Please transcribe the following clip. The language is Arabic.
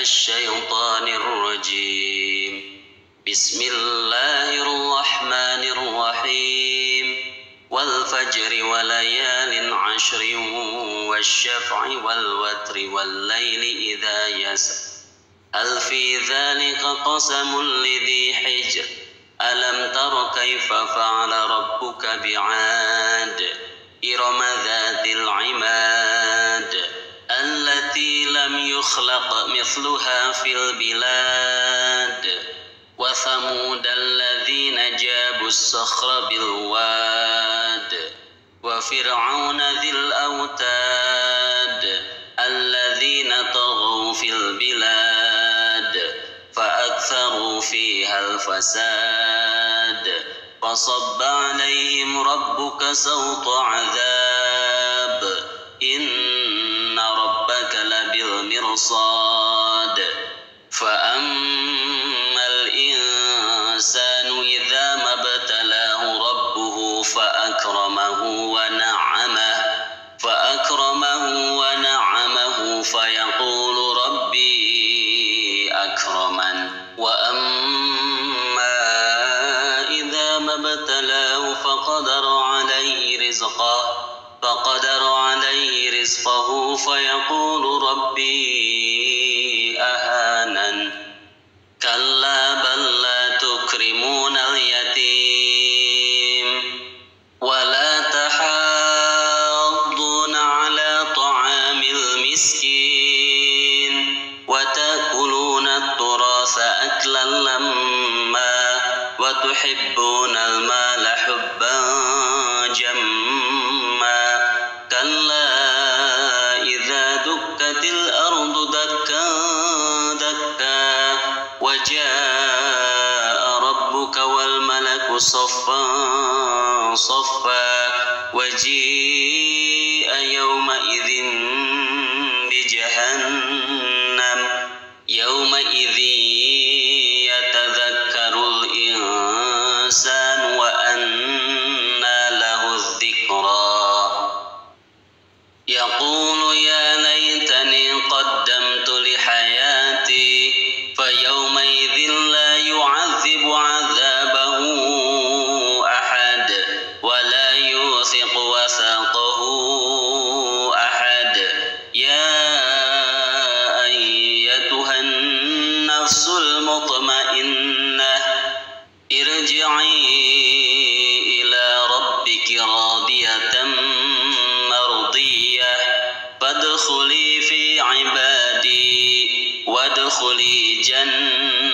الشيطان الرجيم. بسم الله الرحمن الرحيم. والفجر وليال عشر والشفع والوتر والليل إذا يسر هل في ذلك قسم لذي حجر ألم تر كيف فعل ربك بعاد إرم ذات العماد التي لم يخلق مثلها في البلاد وثمود الذين جابوا الصخر بالواد وفرعون ذي الأوتاد الذين طغوا في البلاد فأكثروا فيها الفساد فصب عليهم ربك سوط عذاب إن ربك لبالمرصاد فأما الإنسان إذا ما ابتلاه ربه فأكرمه ونعمه فيقول ربي أكرمن وأما إذا ما ابتلاه فقدر عليه رزقه فيقول ربي أهانن كلا بل لا تكرمون اليتيم ولا تحاضون على طعام المسكين وتأكلون التراث أكلا لما وتحبون المال حبا جما كلا إذا دكت الأرض دكا دكا وجاء ربك والملك صفا صفا وجيء يومئذ بجهنم يومئذ يتذكر الإنسان وأنى له الذكرى يقول يا ليتني قدمت لحياتي فيومئذ لا يعذب عذابه أحد ولا يوثق وثاقه أحد يا أيتها النفس المطمئنة ارجعي إلى ربك راضية مرضية فادخلي في عبادي وادخلي جنتي